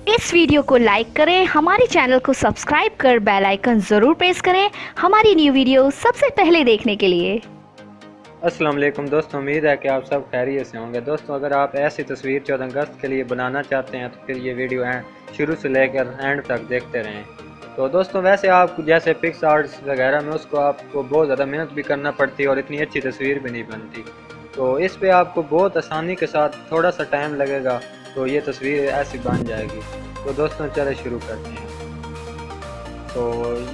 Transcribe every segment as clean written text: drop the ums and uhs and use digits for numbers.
इस वीडियो को लाइक करें, हमारे चैनल को सब्सक्राइब कर बेल आइकन ज़रूर प्रेस करें हमारी न्यू वीडियो सबसे पहले देखने के लिए। अस्सलाम वालेकुम दोस्तों, उम्मीद है कि आप सब खैरियत से होंगे। दोस्तों, अगर आप ऐसी तस्वीर 14 अगस्त के लिए बनाना चाहते हैं तो फिर ये वीडियो शुरू से लेकर एंड तक देखते रहें। तो दोस्तों, वैसे आप जैसे पिक्स आर्ट्स वगैरह में उसको आपको बहुत ज़्यादा मेहनत भी करना पड़ती है और इतनी अच्छी तस्वीर भी नहीं बनती। तो इस पे आपको बहुत आसानी के साथ थोड़ा सा टाइम लगेगा तो ये तस्वीर ऐसी बन जाएगी। तो दोस्तों, चले शुरू करते हैं। तो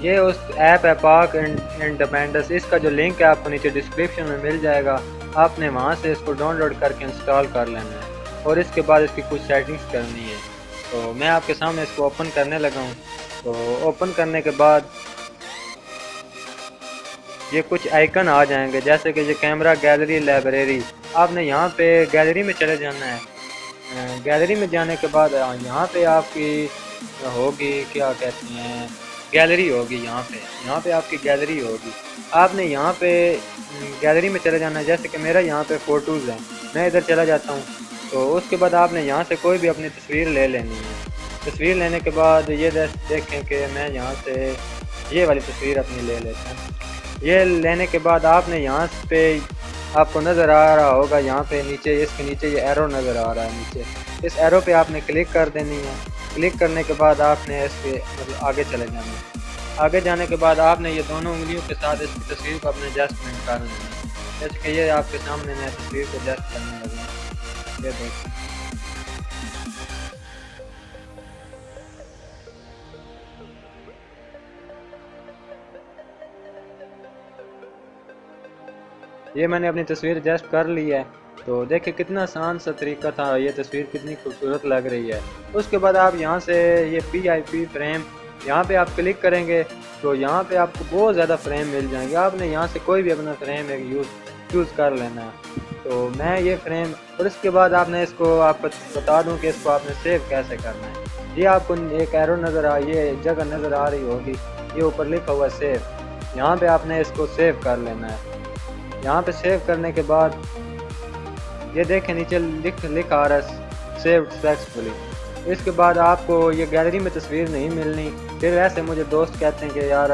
ये उस ऐप है पाक इंडिपेंडेंस। इसका जो लिंक है आपको नीचे डिस्क्रिप्शन में मिल जाएगा। आपने वहाँ से इसको डाउनलोड करके इंस्टॉल कर लेना है और इसके बाद इसकी कुछ सेटिंग्स करनी है। तो मैं आपके सामने इसको ओपन करने लगा हूँ। तो ओपन करने के बाद ये कुछ आइकन आ जाएंगे, जैसे कि ये कैमरा, गैलरी, लाइब्रेरी। आपने यहाँ पे गैलरी में चले जाना है। गैलरी में जाने के बाद यहाँ पे आपकी होगी, क्या कहते हैं, गैलरी होगी। यहाँ पे आपकी गैलरी होगी। आपने यहाँ पे गैलरी में चले जाना है, जैसे कि मेरा यहाँ पे फ़ोटोज़ हैं, मैं इधर चला जाता हूँ। तो उसके बाद आपने यहाँ से कोई भी अपनी तस्वीर ले लेनी है। तस्वीर लेने के बाद ये देखें कि मैं यहाँ से ये वाली तस्वीर अपनी ले लेता हूँ। ये लेने के बाद आपने यहाँ पे आपको नज़र आ रहा होगा, यहाँ पे नीचे, इसके नीचे ये एरो नज़र आ रहा है नीचे। इस एरो पे आपने क्लिक कर देनी है। क्लिक करने के बाद आपने इसके मतलब आगे चले जाना है। आगे जाने के बाद आपने ये दोनों उंगलियों के साथ इसकी तस्वीर को अपने एडजस्टमेंट कर लेना है। जैसे कि ये आपके सामने मैं तस्वीर को एडजस्ट करने लगा। ये देखिए, ये मैंने अपनी तस्वीर एडजस्ट कर ली है। तो देखिए कितना आसान सा तरीका था, ये तस्वीर कितनी खूबसूरत लग रही है। उसके बाद आप यहाँ से ये PIP फ्रेम, यहाँ पे आप क्लिक करेंगे तो यहाँ पे आपको बहुत ज़्यादा फ्रेम मिल जाएंगे। आपने यहाँ से कोई भी अपना फ्रेम एक यूज़ कर लेना है। तो मैं ये फ्रेम, और इसके बाद आपने इसको, आपको बता दूँ कि इसको आपने सेव कैसे करना है। ये आपको एक एरो नज़र आ, ये जगह नज़र आ रही होगी, ये ऊपर लिखा हुआ है सेव। यहाँ पे आपने इसको सेव कर लेना है। यहाँ पे सेव करने के बाद ये देखें नीचे लिखा आ रहा है सेव सक्सेसफुली। इसके बाद आपको ये गैलरी में तस्वीर नहीं मिलनी। फिर ऐसे मुझे दोस्त कहते हैं कि यार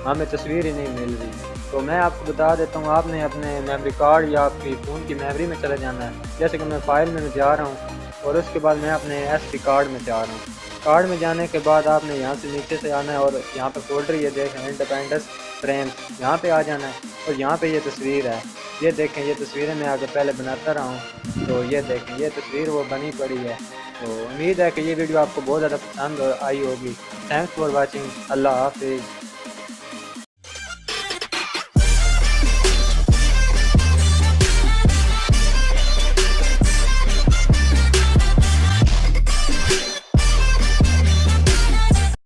हमें तस्वीर ही नहीं मिल रही। तो मैं आपको बता देता हूँ, आपने अपने मेमोरी कार्ड या आपकी फ़ोन की मेमोरी में चले जाना है। जैसे कि मैं फ़ाइल में जा रहा हूँ और उसके बाद मैं अपने SD कार्ड में जा रहा हूँ। कार्ड में जाने के बाद आपने यहाँ से नीचे से आना है और यहाँ पे फोल्डर ये देखें इंडिपेंडेंस फ्रेम, यहाँ पे आ जाना है और यहाँ पे ये तस्वीर है। ये देखें, ये तस्वीरें मैं आगे पहले बनाता रहा हूँ। तो ये देखें, ये तस्वीर वो बनी पड़ी है। तो उम्मीद है कि ये वीडियो आपको बहुत ज़्यादा पसंद आई होगी। Thanks for watching. अल्लाह हाफिज़।